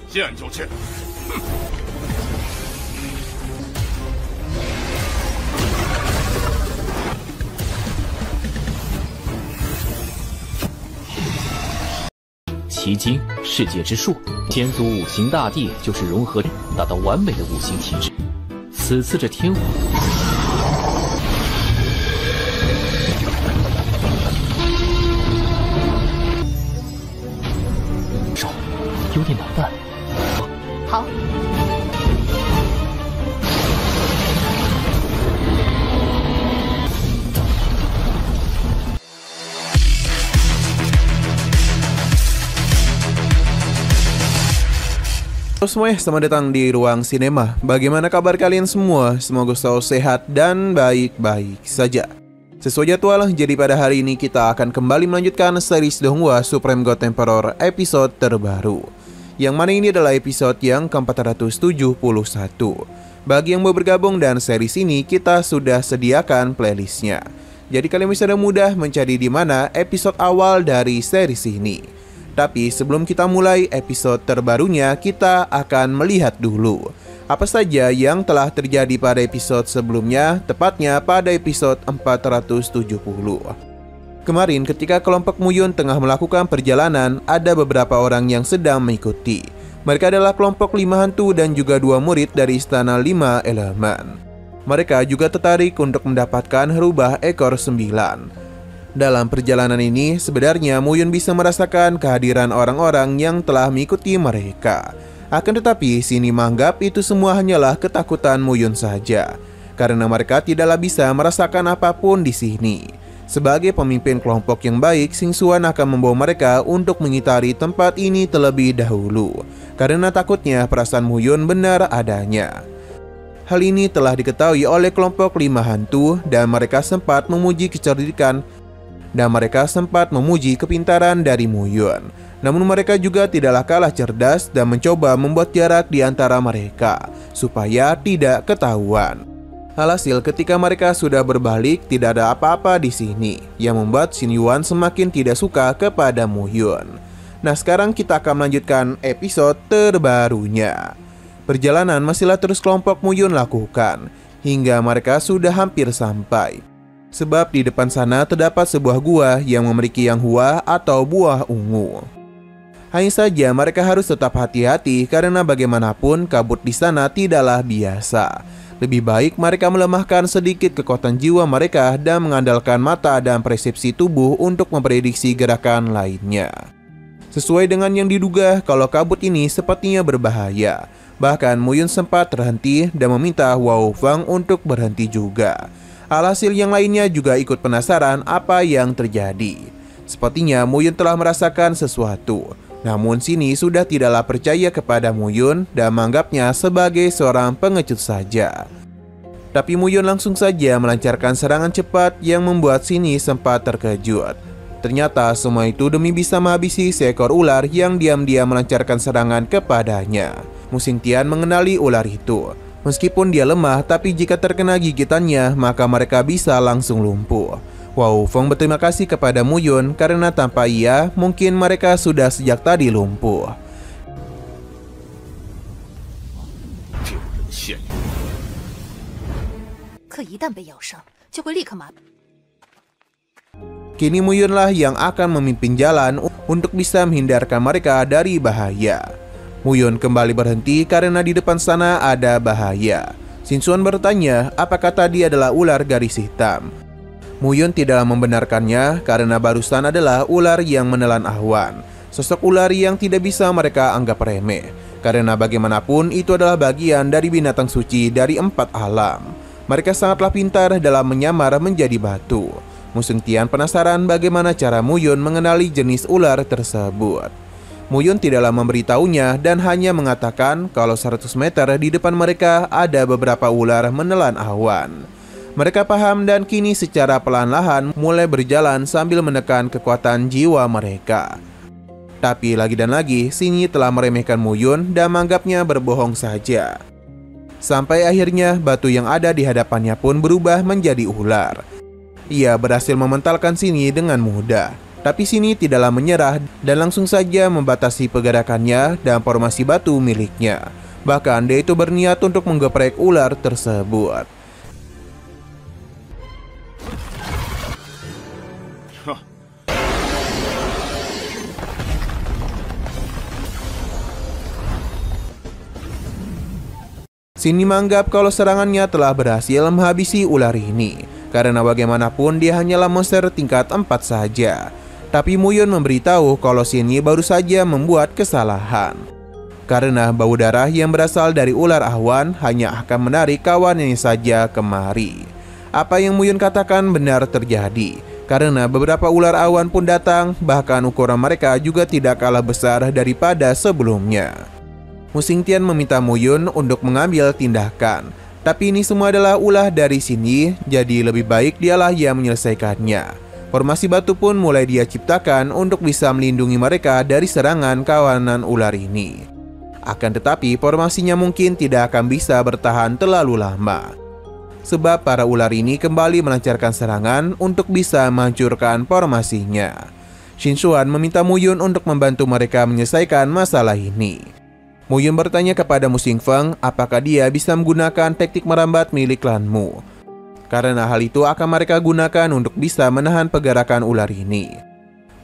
见就见。奇经世界之术，先祖五行大帝就是融合达到完美的五行体质。此次这天火手有点难办。好。Halo semuanya, selamat datang di Ruang Sinema. Bagaimana kabar kalian semua? Semoga selalu sehat dan baik-baik saja. Sesuai jadwal, jadi pada hari ini kita akan kembali melanjutkan series Donghua Supreme God Emperor episode terbaru. Yang mana ini adalah episode yang ke-471. Bagi yang mau bergabung dan series ini, kita sudah sediakan playlistnya. Jadi kalian bisa dengan mudah mencari di mana episode awal dari series ini. Tapi sebelum kita mulai episode terbarunya, kita akan melihat dulu apa saja yang telah terjadi pada episode sebelumnya, tepatnya pada episode 470. Kemarin ketika kelompok Muyun tengah melakukan perjalanan, ada beberapa orang yang sedang mengikuti. Mereka adalah kelompok 5 hantu dan juga 2 murid dari Istana 5 Elemen. Mereka juga tertarik untuk mendapatkan rubah ekor 9. Dalam perjalanan ini, sebenarnya Muyun bisa merasakan kehadiran orang-orang yang telah mengikuti mereka. Akan tetapi, Sini menganggap itu semua hanyalah ketakutan Muyun saja, karena mereka tidaklah bisa merasakan apapun di sini. Sebagai pemimpin kelompok yang baik, Xingxuan akan membawa mereka untuk mengitari tempat ini terlebih dahulu, karena takutnya perasaan Muyun benar adanya. Hal ini telah diketahui oleh kelompok 5 hantu dan mereka sempat memuji kepintaran dari Muyun. Namun mereka juga tidaklah kalah cerdas dan mencoba membuat jarak di antara mereka supaya tidak ketahuan. Alhasil ketika mereka sudah berbalik, tidak ada apa-apa di sini yang membuat Xin Yuan semakin tidak suka kepada Muyun. Nah, sekarang kita akan melanjutkan episode terbarunya. Perjalanan masihlah terus kelompok Muyun lakukan hingga mereka sudah hampir sampai. Sebab di depan sana terdapat sebuah gua yang memiliki yang hua atau buah ungu. Hanya saja mereka harus tetap hati-hati karena bagaimanapun kabut di sana tidaklah biasa. Lebih baik mereka melemahkan sedikit kekuatan jiwa mereka dan mengandalkan mata dan persepsi tubuh untuk memprediksi gerakan lainnya. Sesuai dengan yang diduga, kalau kabut ini sepertinya berbahaya. Bahkan Muyun sempat terhenti dan meminta Wao Fang untuk berhenti juga. Alhasil yang lainnya juga ikut penasaran apa yang terjadi. Sepertinya Muyun telah merasakan sesuatu. Namun Sini sudah tidaklah percaya kepada Muyun dan menganggapnya sebagai seorang pengecut saja. Tapi Muyun langsung saja melancarkan serangan cepat yang membuat Sini sempat terkejut. Ternyata semua itu demi bisa menghabisi seekor ular yang diam-diam melancarkan serangan kepadanya. Mu Xingtian mengenali ular itu. Meskipun dia lemah, tapi jika terkena gigitannya, maka mereka bisa langsung lumpuh. Wao Feng berterima kasih kepada Muyun karena tanpa ia, mungkin mereka sudah sejak tadi lumpuh. Kini Muyunlah yang akan memimpin jalan untuk bisa menghindarkan mereka dari bahaya. Muyun kembali berhenti karena di depan sana ada bahaya. Xingxuan bertanya apakah tadi adalah ular garis hitam. Muyun tidak membenarkannya karena barusan adalah ular yang menelan awan. Sosok ular yang tidak bisa mereka anggap remeh. Karena bagaimanapun itu adalah bagian dari binatang suci dari 4 alam. Mereka sangatlah pintar dalam menyamar menjadi batu. Mu Xingtian penasaran bagaimana cara Muyun mengenali jenis ular tersebut. Muyun tidaklah memberitahunya dan hanya mengatakan kalau 100 meter di depan mereka ada beberapa ular menelan awan. Mereka paham dan kini secara perlahan-lahan mulai berjalan sambil menekan kekuatan jiwa mereka. Tapi lagi dan lagi, Sini telah meremehkan Muyun dan menganggapnya berbohong saja. Sampai akhirnya batu yang ada di hadapannya pun berubah menjadi ular. Ia berhasil mementalkan Shinyi dengan mudah. Tapi Shinyi tidaklah menyerah dan langsung saja membatasi pergerakannya dan formasi batu miliknya. Bahkan dia itu berniat untuk menggeprek ular tersebut. Shinyi menganggap kalau serangannya telah berhasil menghabisi ular ini. Karena bagaimanapun dia hanyalah monster tingkat 4 saja. Tapi Muyun memberitahu kalau Shinyi baru saja membuat kesalahan. Karena bau darah yang berasal dari ular awan hanya akan menarik kawannya saja kemari. Apa yang Muyun katakan benar terjadi. Karena beberapa ular awan pun datang, bahkan ukuran mereka juga tidak kalah besar daripada sebelumnya. Mu Xingtian meminta Muyun untuk mengambil tindakan. Tapi ini semua adalah ulah dari Shinyi, jadi lebih baik dialah yang menyelesaikannya. Formasi batu pun mulai dia ciptakan untuk bisa melindungi mereka dari serangan kawanan ular ini. Akan tetapi formasinya mungkin tidak akan bisa bertahan terlalu lama. Sebab para ular ini kembali melancarkan serangan untuk bisa menghancurkan formasinya. Shinsuan meminta Muyun untuk membantu mereka menyelesaikan masalah ini. Muyun bertanya kepada Mu Xingfeng apakah dia bisa menggunakan teknik merambat milik klanmu. Karena hal itu akan mereka gunakan untuk bisa menahan pergerakan ular ini.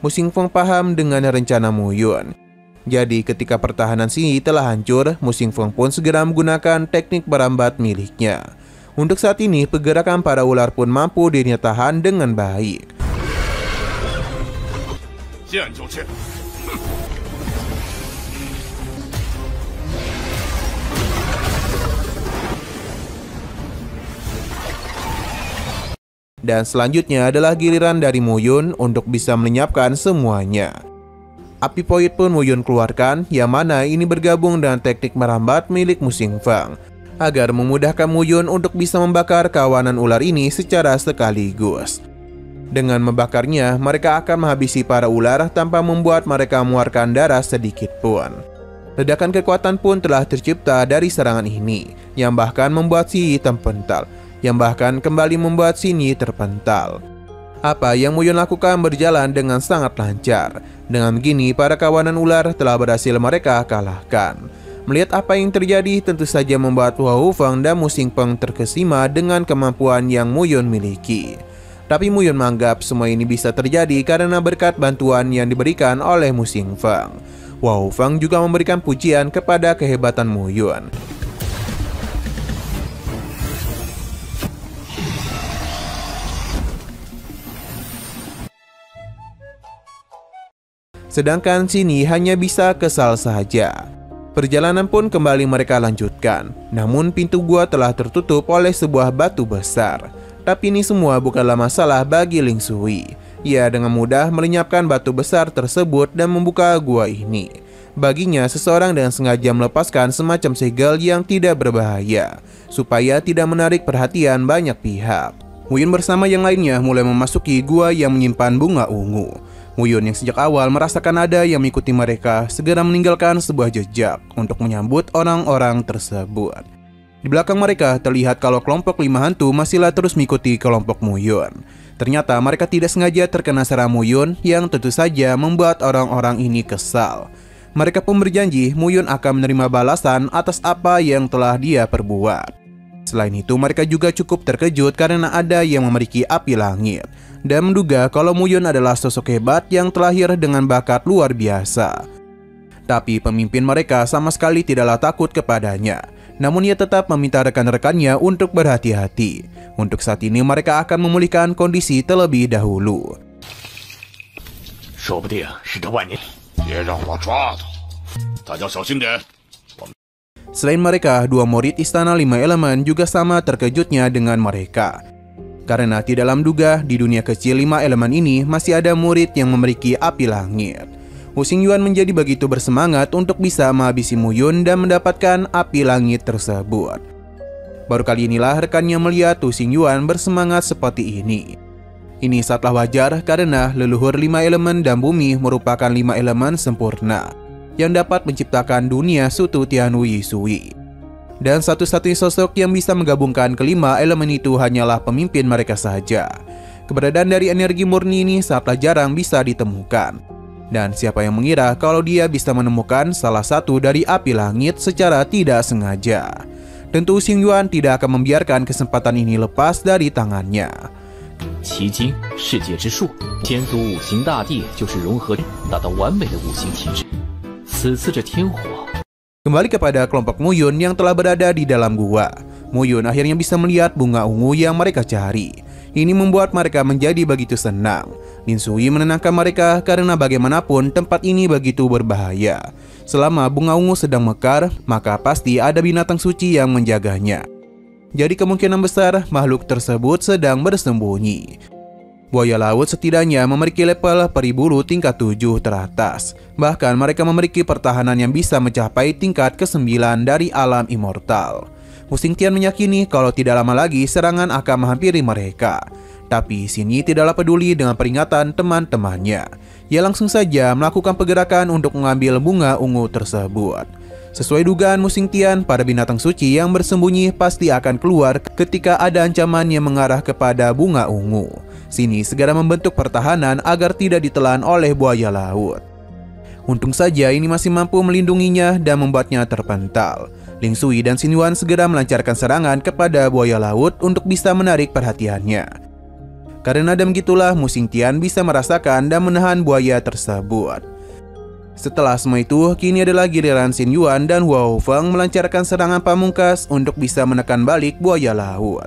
Mu Xingfeng paham dengan rencana Muyun. Jadi ketika pertahanan Shinyi telah hancur, Mu Xingfeng pun segera menggunakan teknik merambat miliknya. Untuk saat ini pergerakan para ular pun mampu dirinya tahan dengan baik. Dan selanjutnya adalah giliran dari Muyun untuk bisa melenyapkan semuanya. Api poit pun Muyun keluarkan, yang mana ini bergabung dengan teknik merambat milik Mu Xingfeng, agar memudahkan Muyun untuk bisa membakar kawanan ular ini secara sekaligus. Dengan membakarnya, mereka akan menghabisi para ular tanpa membuat mereka mengeluarkan darah sedikit pun. Ledakan kekuatan pun telah tercipta dari serangan ini, yang bahkan membuat Shinyi terpental, yang bahkan kembali membuat Shinyi terpental. Apa yang Muyun lakukan berjalan dengan sangat lancar. Dengan begini, para kawanan ular telah berhasil mereka kalahkan. Melihat apa yang terjadi tentu saja membuat Hua Hufeng dan Mu Xingfeng terkesima dengan kemampuan yang Muyun miliki. Tapi Muyun menganggap semua ini bisa terjadi karena berkat bantuan yang diberikan oleh Mu Xingfeng. Hua Hufeng juga memberikan pujian kepada kehebatan Muyun. Sedangkan Shinyi hanya bisa kesal saja. Perjalanan pun kembali mereka lanjutkan. Namun pintu gua telah tertutup oleh sebuah batu besar. Tapi ini semua bukanlah masalah bagi Ling Sui. Ia dengan mudah melenyapkan batu besar tersebut dan membuka gua ini. Baginya seseorang dengan sengaja melepaskan semacam segel yang tidak berbahaya, supaya tidak menarik perhatian banyak pihak. Muyun bersama yang lainnya mulai memasuki gua yang menyimpan bunga ungu. Muyun yang sejak awal merasakan ada yang mengikuti mereka segera meninggalkan sebuah jejak untuk menyambut orang-orang tersebut. Di belakang mereka terlihat kalau kelompok 5 hantu masihlah terus mengikuti kelompok Muyun. Ternyata mereka tidak sengaja terkena serangan Muyun yang tentu saja membuat orang-orang ini kesal. Mereka pun berjanji Muyun akan menerima balasan atas apa yang telah dia perbuat. Selain itu mereka juga cukup terkejut karena ada yang memiliki api langit dan menduga kalau Muyun adalah sosok hebat yang terlahir dengan bakat luar biasa. Tapi pemimpin mereka sama sekali tidaklah takut kepadanya. Namun ia tetap meminta rekan-rekannya untuk berhati-hati. Untuk saat ini mereka akan memulihkan kondisi terlebih dahulu. Selain mereka, 2 murid Istana 5 Elemen juga sama terkejutnya dengan mereka. Karena tidak dalam duga di dunia kecil 5 elemen ini masih ada murid yang memiliki api langit. Wu Xingyuan menjadi begitu bersemangat untuk bisa menghabisi Muyun dan mendapatkan api langit tersebut. Baru kali inilah rekannya melihat Wu Xingyuan bersemangat seperti ini. Ini sangatlah wajar karena leluhur 5 elemen dan bumi merupakan 5 elemen sempurna yang dapat menciptakan dunia Sutu Tianwu Yisui. Dan satu-satunya sosok yang bisa menggabungkan kelima elemen itu hanyalah pemimpin mereka saja. Keberadaan dari energi murni ini sangatlah jarang bisa ditemukan. Dan siapa yang mengira kalau dia bisa menemukan salah satu dari api langit secara tidak sengaja? Tentu Xing Yuan tidak akan membiarkan kesempatan ini lepas dari tangannya. 奇经世界之术，天族五行大帝就是融合达到完美的五行体质。此次这天火。 Kembali kepada kelompok Muyun yang telah berada di dalam gua. Muyun akhirnya bisa melihat bunga ungu yang mereka cari. Ini membuat mereka menjadi begitu senang. Lin Sui menenangkan mereka karena bagaimanapun tempat ini begitu berbahaya. Selama bunga ungu sedang mekar, maka pasti ada binatang suci yang menjaganya. Jadi kemungkinan besar makhluk tersebut sedang bersembunyi. Buaya laut setidaknya memiliki level periburu tingkat 7 teratas. Bahkan mereka memiliki pertahanan yang bisa mencapai tingkat ke-9 dari alam immortal. Mu Xingtian meyakini kalau tidak lama lagi serangan akan menghampiri mereka. Tapi Xin Yi tidaklah peduli dengan peringatan teman-temannya. Ia langsung saja melakukan pergerakan untuk mengambil bunga ungu tersebut. Sesuai dugaan Mu Xingtian, para binatang suci yang bersembunyi pasti akan keluar ketika ada ancaman yang mengarah kepada bunga ungu. Sini segera membentuk pertahanan agar tidak ditelan oleh buaya laut. Untung saja ini masih mampu melindunginya dan membuatnya terpental. Ling Sui dan Xin Yuan segera melancarkan serangan kepada buaya laut untuk bisa menarik perhatiannya. Karena begitulah Mu Xingtian bisa merasakan dan menahan buaya tersebut. Setelah semua itu, kini adalah giliran Xin Yuan dan Hua Hufeng melancarkan serangan pamungkas untuk bisa menekan balik buaya laut.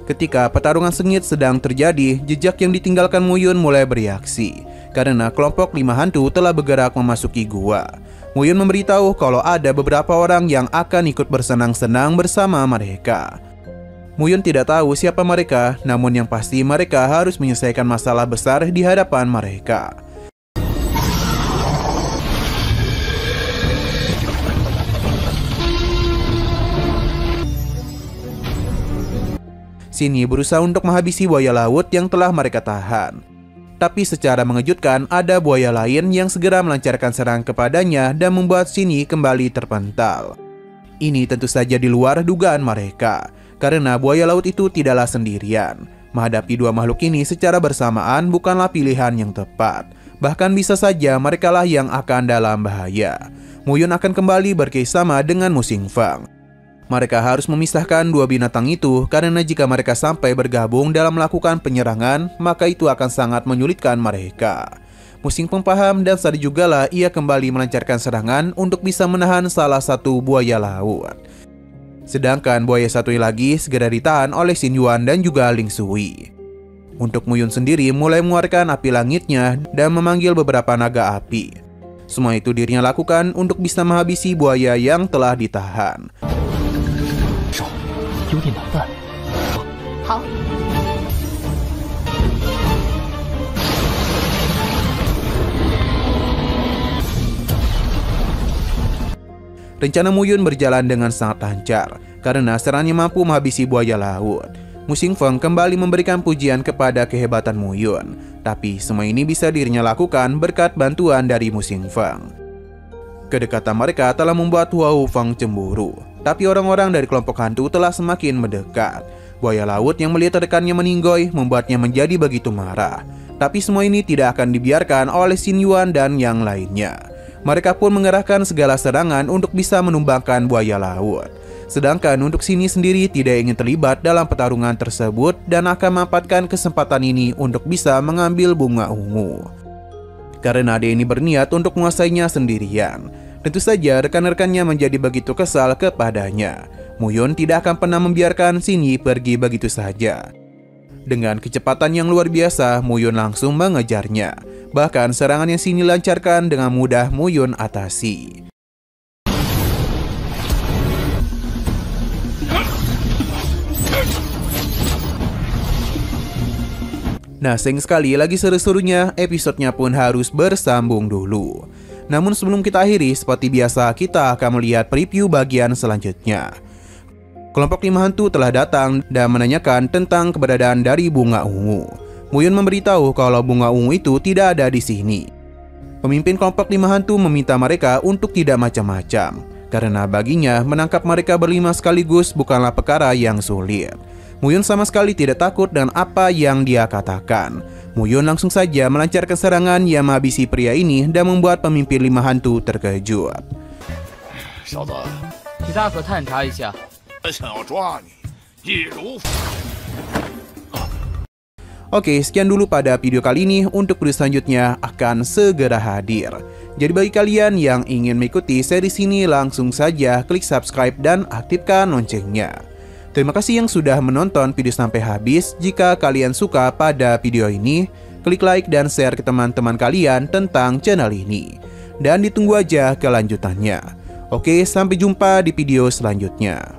Ketika pertarungan sengit sedang terjadi, jejak yang ditinggalkan Muyun mulai bereaksi. Karena kelompok 5 hantu telah bergerak memasuki gua. Muyun memberitahu kalau ada beberapa orang yang akan ikut bersenang-senang bersama mereka. Muyun tidak tahu siapa mereka, namun yang pasti mereka harus menyelesaikan masalah besar di hadapan mereka. Sini berusaha untuk menghabisi buaya laut yang telah mereka tahan. Tapi secara mengejutkan ada buaya lain yang segera melancarkan serang kepadanya dan membuat Sini kembali terpental. Ini tentu saja di luar dugaan mereka, karena buaya laut itu tidaklah sendirian. Menghadapi dua makhluk ini secara bersamaan bukanlah pilihan yang tepat. Bahkan bisa saja merekalah yang akan dalam bahaya. Muyun akan kembali bekerjasama dengan Mu Xingfeng. Mereka harus memisahkan dua binatang itu karena jika mereka sampai bergabung dalam melakukan penyerangan, maka itu akan sangat menyulitkan mereka. Mu Xingfeng paham dan sadar jugalah ia kembali melancarkan serangan untuk bisa menahan salah satu buaya laut. Sedangkan buaya satu lagi segera ditahan oleh Xin Yuan dan juga Ling Sui. Untuk Muyun sendiri mulai mengeluarkan api langitnya dan memanggil beberapa naga api. Semua itu dirinya lakukan untuk bisa menghabisi buaya yang telah ditahan. 有点难办。好。 Rencana Muyun berjalan dengan sangat lancar karena serangannya mampu menghabisi buaya laut. Mu Xingfeng kembali memberikan pujian kepada kehebatan Muyun, tapi semua ini bisa dirinya lakukan berkat bantuan dari Mu Xingfeng. Kedekatan mereka telah membuat Hua Hufeng cemburu. Tapi orang-orang dari kelompok hantu telah semakin mendekat. Buaya laut yang melihat rekannya meninggoy membuatnya menjadi begitu marah. Tapi semua ini tidak akan dibiarkan oleh Xin Yuan dan yang lainnya. Mereka pun mengerahkan segala serangan untuk bisa menumbangkan buaya laut. Sedangkan untuk Sini sendiri tidak ingin terlibat dalam pertarungan tersebut dan akan memanfaatkan kesempatan ini untuk bisa mengambil bunga ungu. Karena dia ini berniat untuk menguasainya sendirian. Tentu saja rekan-rekannya menjadi begitu kesal kepadanya. Muyun tidak akan pernah membiarkan Xin Yi pergi begitu saja. Dengan kecepatan yang luar biasa, Muyun langsung mengejarnya. Bahkan serangan yang Xin Yi lancarkan dengan mudah Muyun atasi. Nah, sayang sekali lagi seru-serunya, episodenya pun harus bersambung dulu. Namun sebelum kita akhiri, seperti biasa kita akan melihat preview bagian selanjutnya. Kelompok 5 hantu telah datang dan menanyakan tentang keberadaan dari bunga ungu. Muyun memberitahu kalau bunga ungu itu tidak ada di sini. Pemimpin kelompok 5 hantu meminta mereka untuk tidak macam-macam. karena baginya menangkap mereka berlima sekaligus bukanlah perkara yang sulit. Muyun sama sekali tidak takut dengan apa yang dia katakan. Muyun langsung saja melancarkan serangan yang menghabisi pria ini dan membuat pemimpin lima hantu terkejut. 小子，其他可探查一下。想要抓你，易如反。 Oke, sekian dulu pada video kali ini. Untuk video selanjutnya akan segera hadir. Jadi bagi kalian yang ingin mengikuti seri ini, langsung saja klik subscribe dan aktifkan loncengnya. Terima kasih yang sudah menonton video sampai habis. Jika kalian suka pada video ini, klik like dan share ke teman-teman kalian tentang channel ini. Dan ditunggu aja kelanjutannya. Oke, sampai jumpa di video selanjutnya.